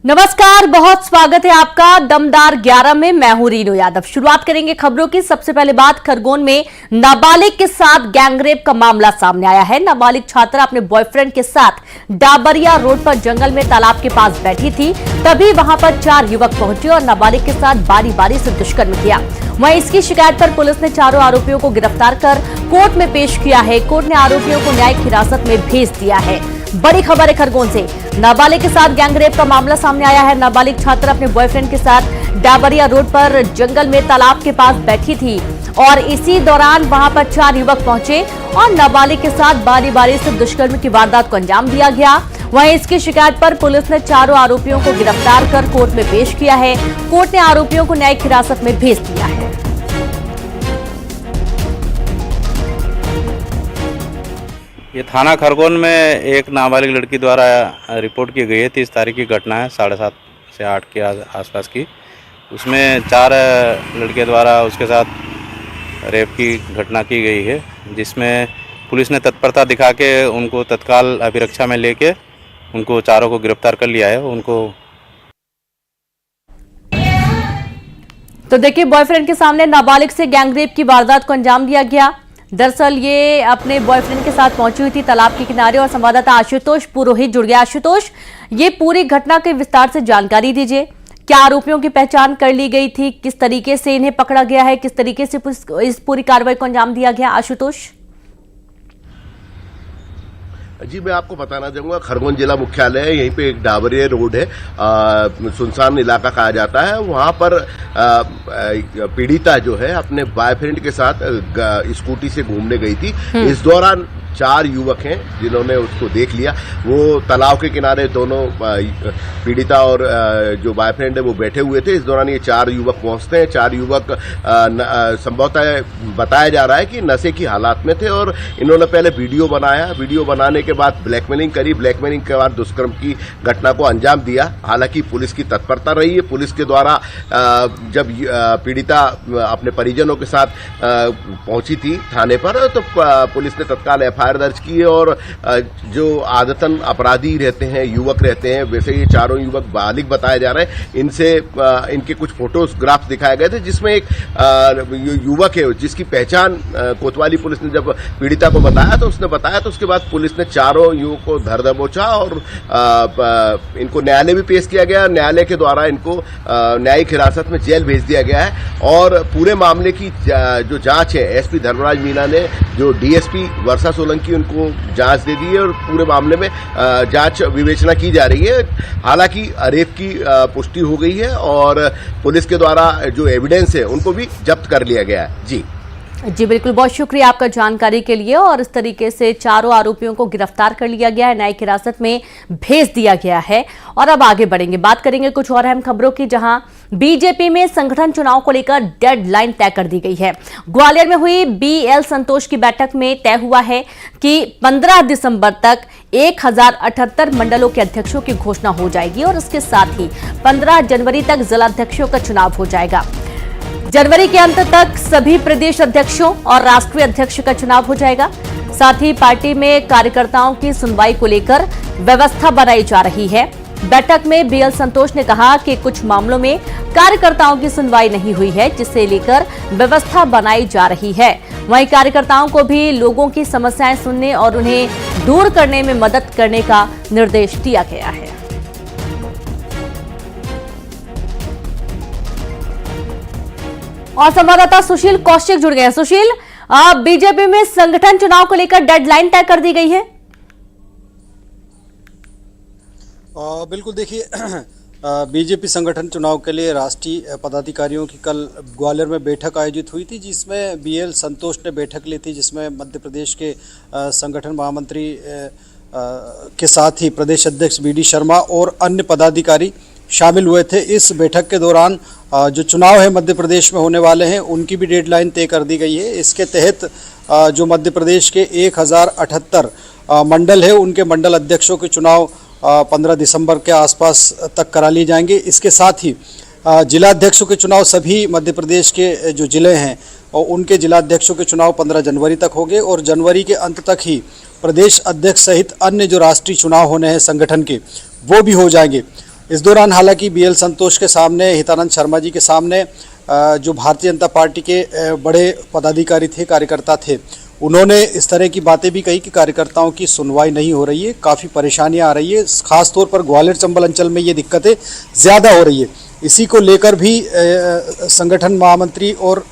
नमस्कार, बहुत स्वागत है आपका दमदार 11 में। मैं हूं रीनू यादव। शुरुआत करेंगे खबरों की। सबसे पहले बात, खरगोन में नाबालिग के साथ गैंगरेप का मामला सामने आया है। नाबालिग छात्रा अपने बॉयफ्रेंड के साथ डाबरिया रोड पर जंगल में तालाब के पास बैठी थी, तभी वहां पर 4 युवक पहुंचे और नाबालिग के साथ बारी बारी से दुष्कर्म किया। वहीं इसकी शिकायत पर पुलिस ने चारों आरोपियों को गिरफ्तार कर कोर्ट में पेश किया है। कोर्ट ने आरोपियों को न्यायिक हिरासत में भेज दिया है। बड़ी खबर है खरगोन से। नाबालिग के साथ गैंगरेप का मामला सामने आया है। नाबालिग छात्रा अपने बॉयफ्रेंड के साथ डाबरिया रोड पर जंगल में तालाब के पास बैठी थी और इसी दौरान वहां पर 4 युवक पहुंचे और नाबालिग के साथ बारी बारी से दुष्कर्म की वारदात को अंजाम दिया गया। वहीं इसकी शिकायत पर पुलिस ने चारों आरोपियों को गिरफ्तार कर कोर्ट में पेश किया है। कोर्ट ने आरोपियों को न्यायिक हिरासत में भेज दिया है। ये थाना खरगोन में एक नाबालिग लड़की द्वारा रिपोर्ट की गई है। 30 तारीख की घटना है, 7:30 से 8 के आसपास की। उसमें 4 लड़के द्वारा उसके साथ रेप की घटना की गई है, जिसमें पुलिस ने तत्परता दिखा के उनको तत्काल अभिरक्षा में लेके उनको चारों को गिरफ्तार कर लिया है। उनको तो देखिए, बॉयफ्रेंड के सामने नाबालिग से गैंगरेप की वारदात को अंजाम दिया गया। दरअसल ये अपने बॉयफ्रेंड के साथ पहुंची हुई थी तालाब के किनारे और संवाददाता आशुतोष पुरोहित जुड़ गया। आशुतोष, ये पूरी घटना के विस्तार से जानकारी दीजिए। क्या आरोपियों की पहचान कर ली गई थी? किस तरीके से इन्हें पकड़ा गया है? किस तरीके से इस पूरी कार्रवाई को अंजाम दिया गया? आशुतोष जी, मैं आपको बताना चाहूंगा, खरगोन जिला मुख्यालय है, यहीं पे एक डाबरिया रोड है, सुनसान इलाका कहा जाता है। वहां पर पीड़िता जो है अपने बॉयफ्रेंड के साथ स्कूटी से घूमने गई थी। इस दौरान 4 युवक हैं जिन्होंने उसको देख लिया। वो तालाब के किनारे दोनों पीड़िता और जो बॉयफ्रेंड है वो बैठे हुए थे। इस दौरान ये 4 युवक पहुंचते हैं। 4 युवक संभवतः बताया जा रहा है कि नशे की हालात में थे और इन्होंने पहले वीडियो बनाया। वीडियो बनाने के बाद ब्लैकमेलिंग करी। ब्लैकमेलिंग के बाद दुष्कर्म की घटना को अंजाम दिया। हालांकि पुलिस की तत्परता रही है। पुलिस के द्वारा जब पीड़िता अपने परिजनों के साथ पहुंची थी थाने पर, तो पुलिस ने तत्काल एफआईआर दर्ज की है और जो आदतन अपराधी रहते हैं, युवक रहते हैं, वैसे ये चारों युवक बालिग बताए जा रहे हैं। इनसे इनके कुछ फोटोग्राफ्स दिखाए गए थे, जिसमें एक युवक है जिसकी पहचान कोतवाली पुलिस ने जब पीड़िता को बताया तो उसने बताया, तो उसके बाद पुलिस ने चारों युवकों को धर दबोचा और इनको न्यायालय भी पेश किया गया। न्यायालय के द्वारा इनको न्यायिक हिरासत में जेल भेज दिया गया है और पूरे मामले की जो जांच है, एसपी धर्मराज मीना ने जो डीएसपी वर्षा सोलंकी उनको जांच दे दी है और पूरे मामले में जांच विवेचना की जा रही है। हालांकि रेप की पुष्टि हो गई है और पुलिस के द्वारा जो एविडेंस है उनको भी जब्त कर लिया गया है। जी बिल्कुल, बहुत शुक्रिया आपका जानकारी के लिए। और इस तरीके से चारों आरोपियों को गिरफ्तार कर लिया गया है, न्यायिक हिरासत में भेज दिया गया है। और अब आगे बढ़ेंगे, बात करेंगे कुछ और अहम खबरों की, जहां बीजेपी में संगठन चुनाव को लेकर डेडलाइन तय कर दी गई है। ग्वालियर में हुई बीएल संतोष की बैठक में तय हुआ है कि 15 दिसंबर तक 1078 मंडलों के अध्यक्षों की घोषणा हो जाएगी और इसके साथ ही 15 जनवरी तक जिलाध्यक्षों का चुनाव हो जाएगा। जनवरी के अंत तक सभी प्रदेश अध्यक्षों और राष्ट्रीय अध्यक्ष का चुनाव हो जाएगा। साथ ही पार्टी में कार्यकर्ताओं की सुनवाई को लेकर व्यवस्था बनाई जा रही है। बैठक में बीएल संतोष ने कहा कि कुछ मामलों में कार्यकर्ताओं की सुनवाई नहीं हुई है, जिसे लेकर व्यवस्था बनाई जा रही है। वहीं कार्यकर्ताओं को भी लोगों की समस्याएं सुनने और उन्हें दूर करने में मदद करने का निर्देश दिया गया है। और संवाददाता सुशील कौशिक जुड़ गए हैं। सुशील, बीजेपी में संगठन चुनाव को लेकर डेडलाइन तय कर दी गई है। बिल्कुल, देखिए बीजेपी संगठन चुनाव के लिए राष्ट्रीय पदाधिकारियों की कल ग्वालियर में बैठक आयोजित हुई थी, जिसमें बीएल संतोष ने बैठक ली थी, जिसमें मध्य प्रदेश के संगठन महामंत्री के साथ ही प्रदेश अध्यक्ष बीडी शर्मा और अन्य पदाधिकारी शामिल हुए थे। इस बैठक के दौरान जो चुनाव है मध्य प्रदेश में होने वाले हैं उनकी भी डेडलाइन तय कर दी गई है। इसके तहत जो मध्य प्रदेश के 1078 मंडल है उनके मंडल अध्यक्षों के चुनाव 15 दिसंबर के आसपास तक करा लिए जाएंगे। इसके साथ ही जिलाध्यक्षों के चुनाव सभी मध्य प्रदेश के जो जिले हैं और उनके जिलाध्यक्षों के चुनाव 15 जनवरी तक होंगे और जनवरी के अंत तक ही प्रदेश अध्यक्ष सहित अन्य जो राष्ट्रीय चुनाव होने हैं संगठन के वो भी हो जाएंगे। इस दौरान हालांकि बीएल संतोष के सामने, हितानंद शर्मा जी के सामने जो भारतीय जनता पार्टी के बड़े पदाधिकारी थे, कार्यकर्ता थे, उन्होंने इस तरह की बातें भी कही कि कार्यकर्ताओं की सुनवाई नहीं हो रही है, काफ़ी परेशानियां आ रही है, खास तौर पर ग्वालियर चंबल अंचल में ये दिक्कतें ज़्यादा हो रही है। इसी को लेकर भी संगठन महामंत्री और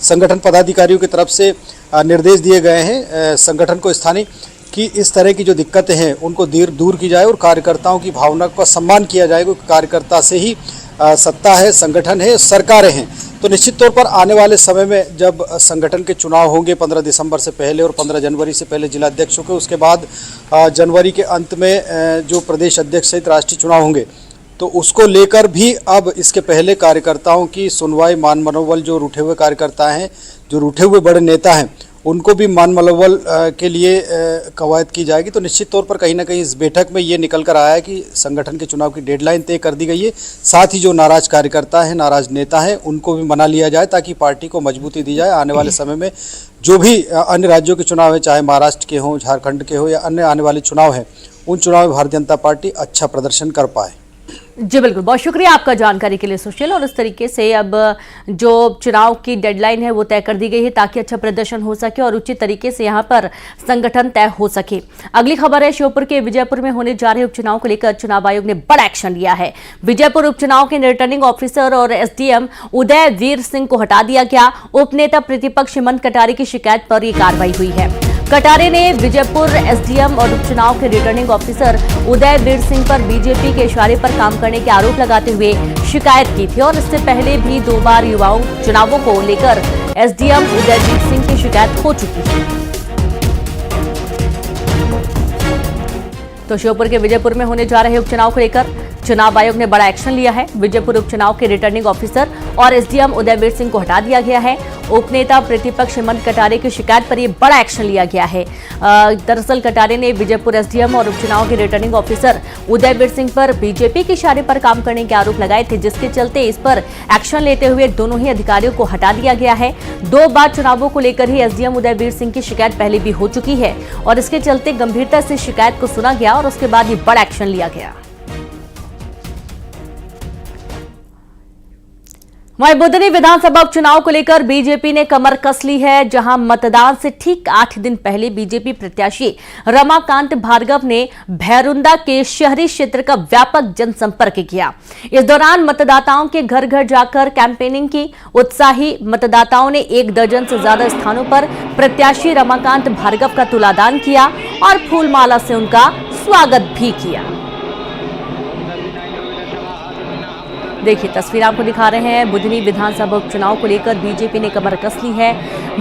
संगठन पदाधिकारियों की तरफ से निर्देश दिए गए हैं संगठन को स्थानीय कि इस तरह की जो दिक्कतें हैं उनको दूर की जाए और कार्यकर्ताओं की भावना का सम्मान किया जाए, क्योंकि कार्यकर्ता से ही सत्ता है, संगठन है, सरकारें हैं। तो निश्चित तौर पर आने वाले समय में जब संगठन के चुनाव होंगे 15 दिसंबर से पहले और 15 जनवरी से पहले जिला अध्यक्षों के, उसके बाद जनवरी के अंत में जो प्रदेश अध्यक्ष सहित राष्ट्रीय चुनाव होंगे, तो उसको लेकर भी अब इसके पहले कार्यकर्ताओं की सुनवाई, मान मनोबल, जो रूठे हुए कार्यकर्ता हैं, जो रूठे हुए बड़े नेता हैं, उनको भी मान मनोबल के लिए कवायद की जाएगी। तो निश्चित तौर पर कहीं ना कहीं इस बैठक में ये निकल कर आया है कि संगठन के चुनाव की डेडलाइन तय कर दी गई है। साथ ही जो नाराज कार्यकर्ता हैं, नाराज नेता हैं, उनको भी मना लिया जाए ताकि पार्टी को मजबूती दी जाए। आने वाले समय में जो भी अन्य राज्यों के चुनाव है, चाहे महाराष्ट्र के हों, झारखंड के हो या अन्य आने वाले चुनाव हैं, उन चुनाव में भारतीय जनता पार्टी अच्छा प्रदर्शन कर पाए। जी बिल्कुल, बहुत शुक्रिया आपका जानकारी के लिए सुशील। और इस तरीके से अब जो चुनाव की डेडलाइन है वो तय कर दी गई है ताकि अच्छा प्रदर्शन हो सके और उचित तरीके से यहां पर संगठन तय हो सके। अगली खबर है श्योपुर के विजयपुर में होने जा रहे उपचुनाव को लेकर चुनाव आयोग ने बड़ा एक्शन लिया है। विजयपुर उपचुनाव के रिटर्निंग ऑफिसर और एसडीएम उदय वीर सिंह को हटा दिया गया। उपनेता प्रतिपक्ष हेमंत कटारे की शिकायत पर यह कार्रवाई हुई है। कटारे ने विजयपुर एसडीएम और उपचुनाव के रिटर्निंग ऑफिसर उदय वीर सिंह पर बीजेपी के इशारे पर काम करने के आरोप लगाते हुए शिकायत की थी और इससे पहले भी 2 बार युवाओं चुनावों को लेकर एसडीएम उदय वीर सिंह की शिकायत हो चुकी है। तो श्योपुर के विजयपुर में होने जा रहे उपचुनाव को लेकर चुनाव आयोग ने बड़ा एक्शन लिया है। विजयपुर उपचुनाव के रिटर्निंग ऑफिसर और एसडीएम उदयवीर सिंह को हटा दिया गया है। उपनेता प्रतिपक्ष हेमंत कटारे की शिकायत पर यह बड़ा एक्शन लिया गया है। दरअसल कटारे ने विजयपुर एसडीएम और उपचुनाव के रिटर्निंग ऑफिसर उदयवीर सिंह पर बीजेपी के इशारे पर काम करने के आरोप लगाए थे, जिसके चलते इस पर एक्शन लेते हुए दोनों ही अधिकारियों को हटा दिया गया है। 2 बार चुनावों को लेकर ही एसडीएम उदयवीर सिंह की शिकायत पहले भी हो चुकी है और इसके चलते गंभीरता से शिकायत को सुना गया और उसके बाद ही बड़ा एक्शन लिया गया। वहीं बुधनी विधानसभा उपचुनाव को लेकर बीजेपी ने कमर कस ली है, जहां मतदान से ठीक 8 दिन पहले बीजेपी प्रत्याशी रमाकांत भार्गव ने भैरुंदा के शहरी क्षेत्र का व्यापक जनसंपर्क किया। इस दौरान मतदाताओं के घर घर जाकर कैंपेनिंग की। उत्साही मतदाताओं ने 1 दर्जन से ज्यादा स्थानों पर प्रत्याशी रमाकांत भार्गव का तुलादान किया और फूलमाला से उनका स्वागत भी किया। देखिए तस्वीर आपको दिखा रहे हैं। बुधनी विधानसभा उपचुनाव को लेकर बीजेपी ने कमर कस ली है।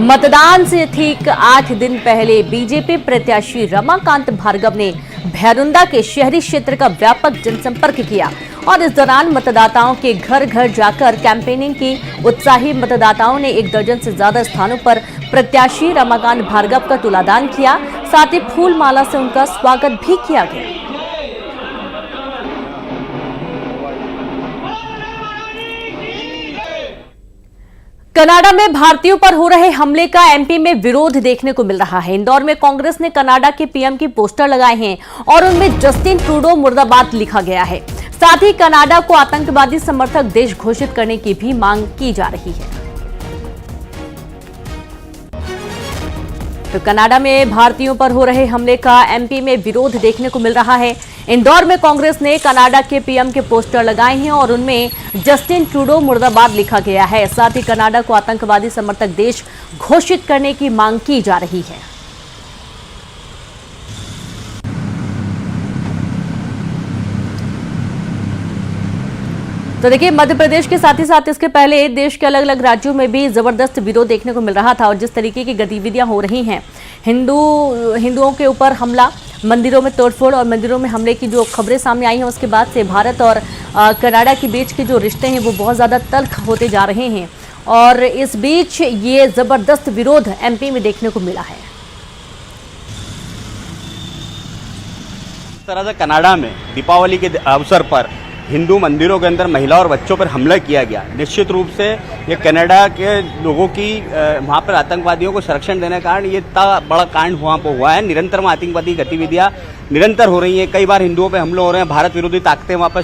मतदान से ठीक 8 दिन पहले बीजेपी प्रत्याशी रमाकांत भार्गव ने भैरुंदा के शहरी क्षेत्र का व्यापक जनसंपर्क किया और इस दौरान मतदाताओं के घर घर जाकर कैंपेनिंग की। उत्साही मतदाताओं ने 1 दर्जन से ज्यादा स्थानों पर प्रत्याशी रमाकांत भार्गव का तुलादान किया, साथ ही फूलमाला से उनका स्वागत भी किया गया। कनाडा में भारतीयों पर हो रहे हमले का एमपी में विरोध देखने को मिल रहा है। इंदौर में कांग्रेस ने कनाडा के पीएम की पोस्टर लगाए हैं और उनमें जस्टिन ट्रूडो मुर्दाबाद लिखा गया है। साथ ही कनाडा को आतंकवादी समर्थक देश घोषित करने की भी मांग की जा रही है। तो कनाडा में भारतीयों पर हो रहे हमले का एमपी में विरोध देखने को मिल रहा है। इंदौर में कांग्रेस ने कनाडा के पीएम के पोस्टर लगाए हैं और उनमें जस्टिन ट्रूडो मुर्दाबाद लिखा गया है। साथ ही कनाडा को आतंकवादी समर्थक देश घोषित करने की मांग की जा रही है। तो देखिए मध्य प्रदेश के साथ ही साथ इसके पहले देश के अलग अलग राज्यों में भी जबरदस्त विरोध देखने को मिल रहा था और जिस तरीके की गतिविधियां हो रही हैं, हिंदुओं के ऊपर हमला, मंदिरों में तोड़फोड़ और मंदिरों में हमले की जो खबरें सामने आई हैं, उसके बाद से भारत और कनाडा के बीच के जो रिश्ते हैं वो बहुत ज़्यादा तल्ख होते जा रहे हैं और इस बीच ये ज़बरदस्त विरोध एमपी में देखने को मिला है। इस तरह से कनाडा में दीपावली के अवसर पर हिंदू मंदिरों के अंदर महिला और बच्चों पर हमला किया गया। निश्चित रूप से ये कनाडा के लोगों की वहाँ पर आतंकवादियों को संरक्षण देने के कारण ये इतना बड़ा कांड वहाँ पर हुआ है। निरंतर में आतंकवादी गतिविधियाँ निरंतर हो रही हैं। कई बार हिंदुओं पे हमले हो रहे हैं, भारत विरोधी ताकतें वहाँ पर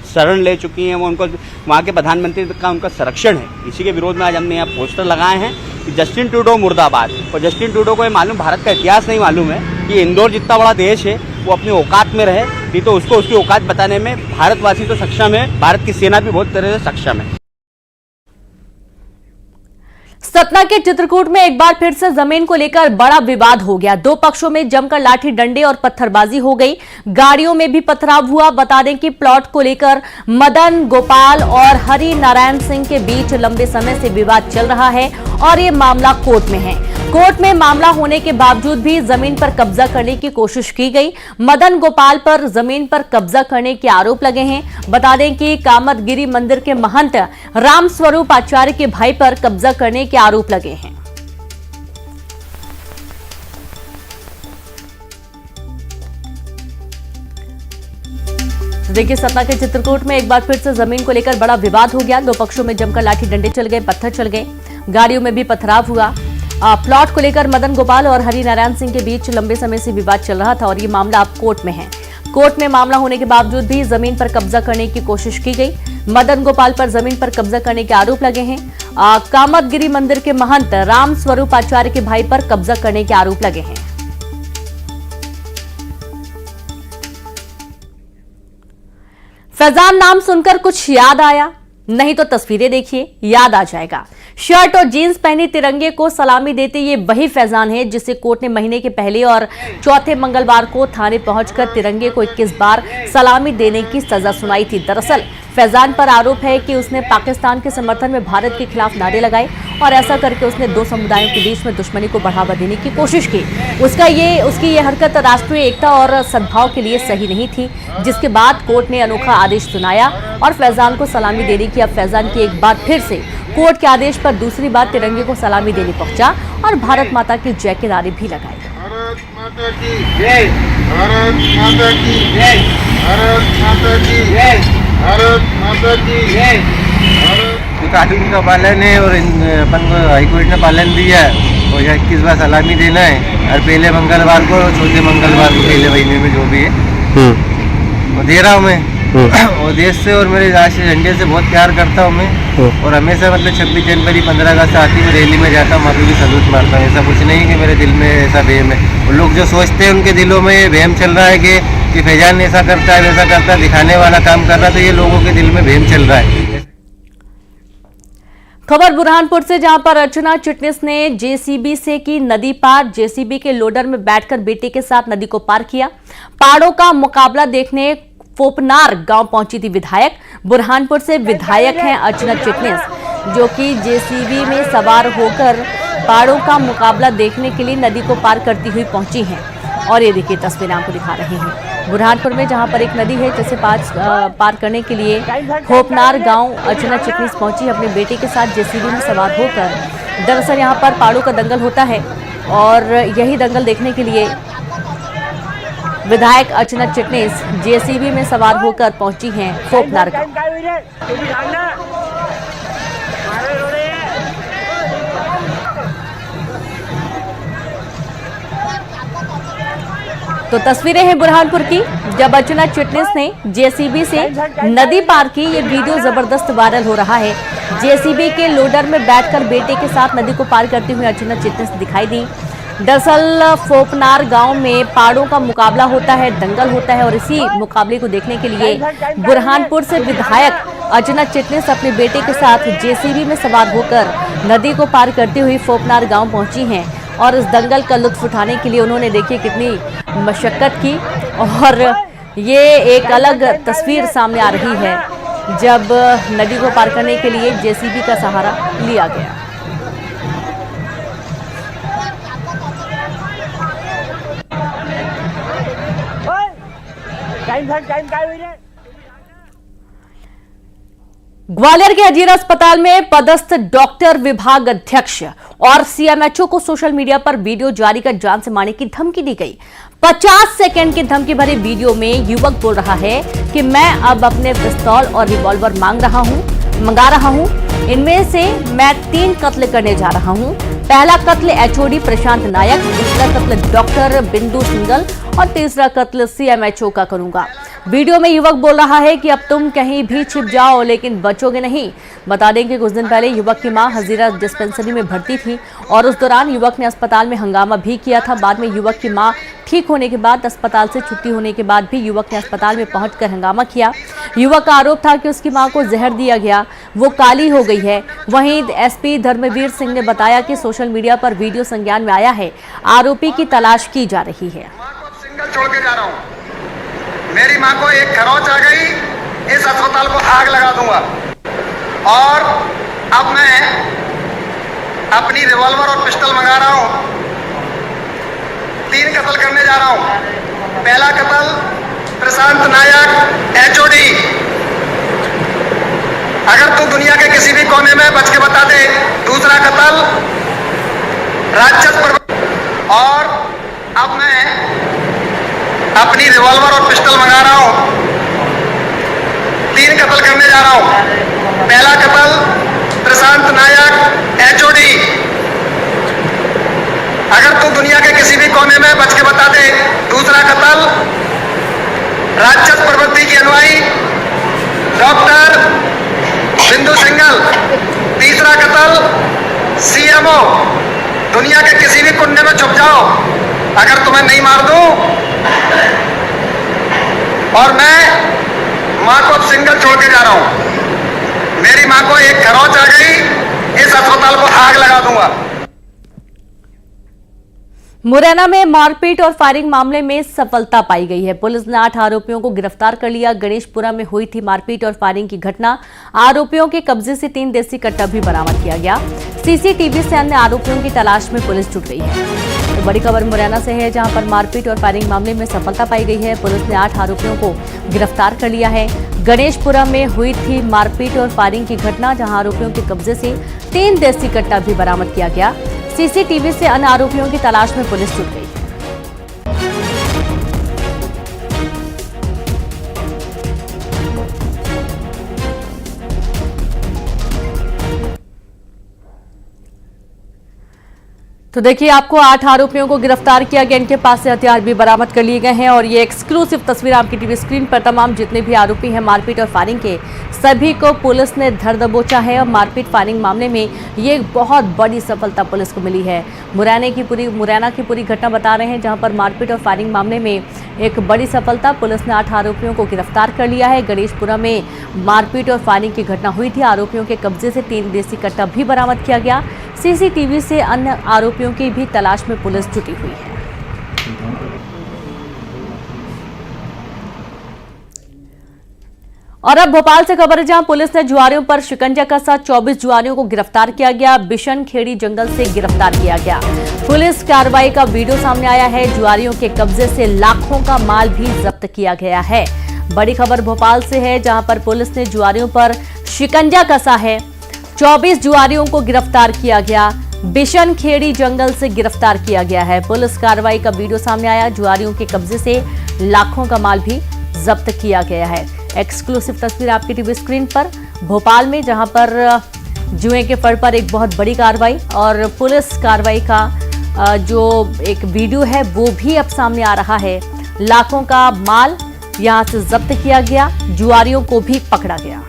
शरण ले चुकी हैं। वो उनको वहाँ के प्रधानमंत्री का उनका संरक्षण है। इसी के विरोध में आज हमने यहाँ पोस्टर लगाए हैं कि जस्टिन ट्रूडो मुर्दाबाद। और जस्टिन ट्रूडो को ये मालूम, भारत का इतिहास नहीं मालूम है कि इंदौर जितना बड़ा देश है वो अपनी औकात में रहे, नहीं तो उसको उसकी औकात बताने में भारतवासी तो सक्षम है, भारत की सेना भी बहुत तरह से सक्षम है। सतना के चित्रकूट में एक बार फिर से जमीन को लेकर बड़ा विवाद हो गया। दो पक्षों में जमकर लाठी डंडे और पत्थरबाजी हो गई। गाड़ियों में भी पथराव हुआ। बता दें कि प्लॉट को लेकर मदन गोपाल और हरि नारायण सिंह के बीच लंबे समय से विवाद चल रहा है और ये मामला कोर्ट में है। कोर्ट में मामला होने के बावजूद भी जमीन पर कब्जा करने की कोशिश की गई। मदन गोपाल पर जमीन पर कब्जा करने के आरोप लगे हैं। बता दें कि कामतगिरी मंदिर के महंत रामस्वरूप आचार्य के भाई पर कब्जा करने के आरोप लगे हैं। देखिए, सतना के चित्रकूट में एक बार फिर से जमीन को लेकर बड़ा विवाद हो गया। दो पक्षों में जमकर लाठी डंडे चल गए, पत्थर चल गए, गाड़ियों में भी पथराव हुआ। प्लॉट को लेकर मदन गोपाल और हरि नारायण सिंह के बीच लंबे समय से विवाद चल रहा था और ये मामला अब कोर्ट में है। कोर्ट में मामला होने के बावजूद भी जमीन पर कब्जा करने की कोशिश की गई। मदन गोपाल पर जमीन पर कब्जा करने के आरोप लगे हैं। कामतगिरी मंदिर के महंत रामस्वरूप आचार्य के भाई पर कब्जा करने के आरोप लगे हैं। फैजान नाम सुनकर कुछ याद आया? नहीं तो तस्वीरें देखिए, याद आ जाएगा। शर्ट और जीन्स पहने तिरंगे को सलामी देते ये वही फैजान है जिसे कोर्ट ने महीने के पहले और चौथे मंगलवार को थाने पहुंचकर तिरंगे को 21 बार सलामी देने की सजा सुनाई थी। दरअसल फैजान पर आरोप है कि उसने पाकिस्तान के समर्थन में भारत के खिलाफ नारे लगाए और ऐसा करके उसने दो समुदायों के बीच में दुश्मनी को बढ़ावा देने की कोशिश की। उसकी ये हरकत राष्ट्रीय एकता और सद्भाव के लिए सही नहीं थी, जिसके बाद कोर्ट ने अनोखा आदेश सुनाया और फैजान को सलामी देने की। अब फैजान की एक बार फिर से कोर्ट के आदेश पर दूसरी बार तिरंगे को सलामी देने पहुंचा और भारत माता की जय के नारे भी लगाए। भारत माता की जय, भारत माता की जय, भारत माता की जय, भारत माता की जय। कानून का पालन है और अपन को हाईकोर्ट ने पालन दिया है और 21 बार सलामी देना है और पहले मंगलवार को और चौथे मंगलवार को पहले महीने में जो भी है वो दे रहा हूँ मैं। और देश से और मेरे राष्ट्रीय झंडे से बहुत प्यार करता हूँ मैं और हमेशा मतलब 26 जनवरी 15 अगस्त आती मैं रैली में जाता हूँ, वहाँ पे भी सलूट मारता हूँ। ऐसा कुछ नहीं कि मेरे दिल में ऐसा वहम है। और लोग जो सोचते हैं उनके दिलों में ये वहम चल रहा है कि फैजान ऐसा करता है वैसा करता है, दिखाने वाला काम कर रहा है, तो ये लोगों के दिल में वहम चल रहा है। खबर बुरहानपुर से, जहां पर अर्चना चिटनिस ने जेसीबी से की नदी पार। जेसीबी के लोडर में बैठकर बेटे के साथ नदी को पार किया। पहाड़ों का मुकाबला देखने फोपनार गांव पहुंची थी विधायक। बुरहानपुर से विधायक हैं अर्चना चिटनिस, जो कि जेसीबी में सवार होकर पहाड़ों का मुकाबला देखने के लिए नदी को पार करती हुई पहुंची हैं। और ये देखिए तस्वीरें आपको दिखा रहे हैं बुरहानपुर में, जहां पर एक नदी है जिसे पार करने के लिए फोपनार गांव अर्चना चिटनिस पहुंची अपने बेटे के साथ जेसीबी में सवार होकर। दरअसल यहां पर पहाड़ों का दंगल होता है और यही दंगल देखने के लिए विधायक अर्चना चिटनिस जेसीबी में सवार होकर पहुंची हैं फोपनार गांव। तो तस्वीरें हैं बुरहानपुर की, जब अर्चना चिटनिस ने जेसीबी से नदी पार की। ये वीडियो जबरदस्त वायरल हो रहा है। जेसीबी के लोडर में बैठकर बेटे के साथ नदी को पार करती हुई अर्चना चिटनिस दिखाई दी। दरअसल फोपनार गांव में पहाड़ों का मुकाबला होता है, दंगल होता है और इसी मुकाबले को देखने के लिए बुरहानपुर से विधायक अर्चना चिटनिस अपने बेटे के साथ जेसीबी में सवार होकर नदी को पार करती हुई फोपनार गांव पहुंची हैं और इस दंगल का लुत्फ उठाने के लिए उन्होंने देखिए कितनी मशक्कत की। और ये एक अलग तस्वीर सामने आ रही है जब नदी को पार करने के लिए जेसीबी का सहारा लिया गया। ग्वालियर के अजीरा अस्पताल में पदस्थ डॉक्टर विभाग अध्यक्ष और सीएमएचओ को सोशल मीडिया पर वीडियो जारी कर जान से मारने की धमकी दी गई। 50 सेकंड की धमकी भरे वीडियो में युवक बोल रहा है कि मैं अब अपने पिस्तौल और रिवॉल्वर मंगा रहा हूं। इनमें से मैं 3 कत्ल करने जा रहा हूं। पहला कत्ल एचओडी प्रशांत नायक, दूसरा कत्ल डॉक्टर बिंदु सिंगल और तीसरा कत्ल CMHO का करूंगा। वीडियो में युवक बोल रहा है कि अब तुम कहीं भी छिप जाओ लेकिन बचोगे नहीं। बता दें कि कुछ दिन पहले युवक की मां हजीरा डिस्पेंसरी में भर्ती थी और उस दौरान युवक ने अस्पताल में हंगामा भी किया था। बाद में युवक की मां ठीक होने के बाद अस्पताल से छुट्टी होने के बाद भी युवक ने अस्पताल में पहुंचकर हंगामा किया। युवक का आरोप था कि उसकी मां को जहर दिया गया, वो काली हो गई है। वहीं SP धर्मवीर सिंह ने बताया कि सोशल मीडिया पर वीडियो संज्ञान में आया है, आरोपी की तलाश की जा रही है। सिंगल छोड़ के जा रहा हूँ। मेरी माँ को एक खरोच आ गई, इस अस्पताल को आग लगा दूंगा। और अब मैं अपनी रिवॉल्वर और पिस्टल मंगा रहा हूँ। 3 कत्ल करने जा रहा हूँ। पहला कत्ल प्रशांत नायक HOD। अगर तू दुनिया के किसी भी कोने में बच के बता दे। दूसरा कत्ल राक्षस पर। और अब मैं अपनी रिवॉल्वर और पिस्टल मंगा रहा हूं। 3 कत्ल करने जा रहा हूं। पहला कत्ल प्रशांत नायक HOD। अगर तू दुनिया के किसी भी कोने में बच के बता दे। दूसरा कत्ल राक्षस प्रवृत्ति की अनुयायी डॉक्टर बिंदु सिंगल। तीसरा कत्ल CMO। दुनिया के किसी भी कोने में छुप जाओ, अगर तुम्हें नहीं मार दूं। और मैं मां को सिंगल छोड़ के जा रहा हूं। मेरी मां को एक खरोच आ गई, इस अस्पताल को आग लगा दूंगा। मुरैना में मारपीट और फायरिंग मामले में सफलता पाई गई है। पुलिस ने 8 आरोपियों को गिरफ्तार कर लिया। गणेशपुरा में हुई थी मारपीट और फायरिंग की घटना। आरोपियों के कब्जे से 3 देसी कट्टा भी बरामद किया गया। CCTV से अन्य आरोपियों की तलाश में पुलिस जुट गई है। तो बड़ी खबर मुरैना से है, जहां पर मारपीट और फायरिंग मामले में सफलता पाई गई है। पुलिस ने 8 आरोपियों को गिरफ्तार कर लिया है। गणेशपुरा में हुई थी मारपीट और फायरिंग की घटना, जहां आरोपियों के कब्जे से 3 देसी कट्टा भी बरामद किया गया। CCTV से अन्य आरोपियों की तलाश में पुलिस जुट गई। तो देखिए, आपको 8 आरोपियों को गिरफ्तार किया गया। इनके पास से हथियार भी बरामद कर लिए गए हैं और ये एक्सक्लूसिव तस्वीर आपकी टीवी स्क्रीन पर। तमाम जितने भी आरोपी हैं मारपीट और फायरिंग के, सभी को पुलिस ने धर दबोचा है और मारपीट फायरिंग मामले में ये एक बहुत बड़ी सफलता पुलिस को मिली है। मुरैना की पूरी घटना बता रहे हैं, जहां पर मारपीट और फायरिंग मामले में एक बड़ी सफलता। पुलिस ने 8 आरोपियों को गिरफ्तार कर लिया है। गणेशपुरा में मारपीट और फायरिंग की घटना हुई थी। आरोपियों के कब्जे से 3 देसी कट्टा भी बरामद किया गया। CCTV से अन्य आरोपियों की भी तलाश में पुलिस जुटी हुई है। और अब भोपाल से खबर है, जहां पुलिस ने जुआरियों पर शिकंजा कसा। 24 जुआरियों को गिरफ्तार किया गया। बिशन खेड़ी जंगल से गिरफ्तार किया गया। पुलिस कार्रवाई का वीडियो सामने आया है। जुआरियों के कब्जे से लाखों का माल भी जब्त किया गया है। बड़ी खबर भोपाल से है, जहां पर पुलिस ने जुआरियों पर शिकंजा कसा है। 24 जुआरियों को गिरफ्तार किया गया। बिशन खेड़ी जंगल से गिरफ्तार किया गया है। पुलिस कार्रवाई का वीडियो सामने आया। जुआरियों के कब्जे से लाखों का माल भी जब्त किया गया है। एक्सक्लूसिव तस्वीर आपकी टीवी स्क्रीन पर भोपाल में, जहां पर जुए के फड़ पर एक बहुत बड़ी कार्रवाई और पुलिस कार्रवाई का जो एक वीडियो है वो भी अब सामने आ रहा है। लाखों का माल यहां से जब्त किया गया। जुआरियों को भी पकड़ा गया।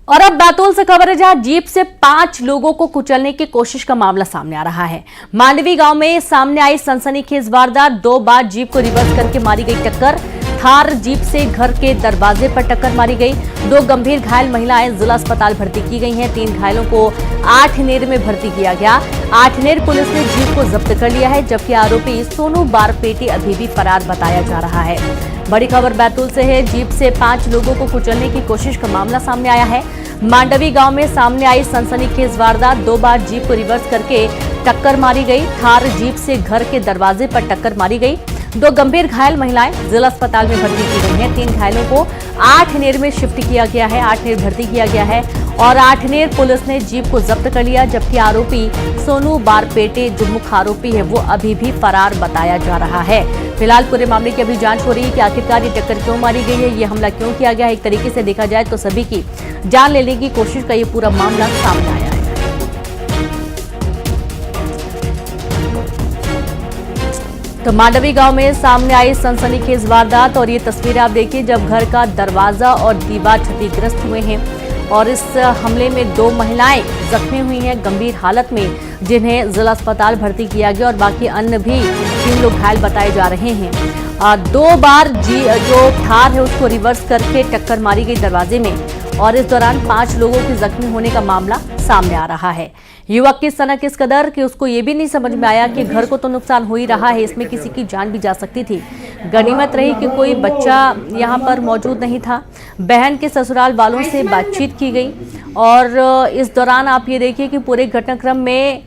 और अब बैतूल से खबर है, जहां जीप से 5 लोगों को कुचलने की कोशिश का मामला सामने आ रहा है। मांडवी गांव में सामने आई सनसनीखेज वारदात। 2 बार जीप को रिवर्स करके मारी गई टक्कर। थार जीप से घर के दरवाजे पर टक्कर मारी गई। 2 गंभीर घायल महिलाएं जिला अस्पताल भर्ती की गई हैं। 3 घायलों को आठनेर में भर्ती किया गया। आठनेर पुलिस ने जीप को जब्त कर लिया है, जबकि आरोपी सोनू बारपेटी अभी भी फरार बताया जा रहा है। बड़ी खबर बैतूल से है। जीप से 5 लोगों को कुचलने की कोशिश का मामला सामने आया है। मांडवी गांव में सामने आई सनसनीखेज वारदात। 2 बार जीप को रिवर्स करके टक्कर मारी गई। थार जीप से घर के दरवाजे पर टक्कर मारी गई। 2 गंभीर घायल महिलाएं जिला अस्पताल में भर्ती की गई हैं। 3 घायलों को आठनेर में शिफ्ट किया गया है। आठनेर भर्ती किया गया है और आठनेर पुलिस ने जीप को जब्त कर लिया, जबकि आरोपी सोनू बारपेटे जो मुख्य आरोपी है वो अभी भी फरार बताया जा रहा है। फिलहाल पूरे मामले की अभी जांच हो रही है कि आखिरकार ये टक्कर क्यों मारी गई है, ये हमला क्यों किया गया है। एक तरीके से देखा जाए तो सभी की जान लेने की कोशिश का ये पूरा मामला सामने आया है। तो मांडवी गांव में सामने आई सनसनीखेज वारदात और ये तस्वीरें आप देखिए जब घर का दरवाजा और दीवार क्षतिग्रस्त हुए हैं और इस हमले में 2 महिलाएं जख्मी हुई हैं गंभीर हालत में, जिन्हें जिला अस्पताल भर्ती किया गया और बाकी अन्य भी 3 लोग घायल बताए जा रहे हैं। 2 बार जो थार है उसको रिवर्स करके टक्कर मारी गई दरवाजे में और इस दौरान 5 लोगों के जख्मी होने का मामला सामने आ रहा है। युवक की सनक इस कदर कि उसको ये भी नहीं समझ में आया कि घर को तो नुकसान हो ही रहा है, इसमें किसी की जान भी जा सकती थी। गनीमत रही कि कोई बच्चा यहाँ पर मौजूद नहीं था। बहन के ससुराल वालों से बातचीत की गई और इस दौरान आप ये देखिए कि पूरे घटनाक्रम में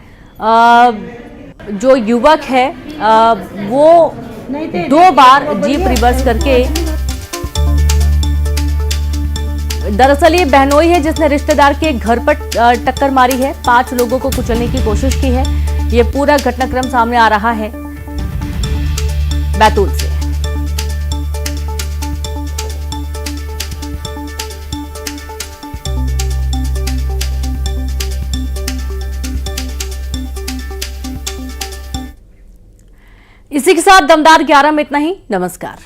जो युवक है वो 2 बार जीप रिवर्स करके, दरअसल ये बहनोई है जिसने रिश्तेदार के घर पर टक्कर मारी है, 5 लोगों को कुचलने की कोशिश की है। ये पूरा घटनाक्रम सामने आ रहा है बैतूल से। इसी के साथ दमदार 11 में इतना ही। नमस्कार।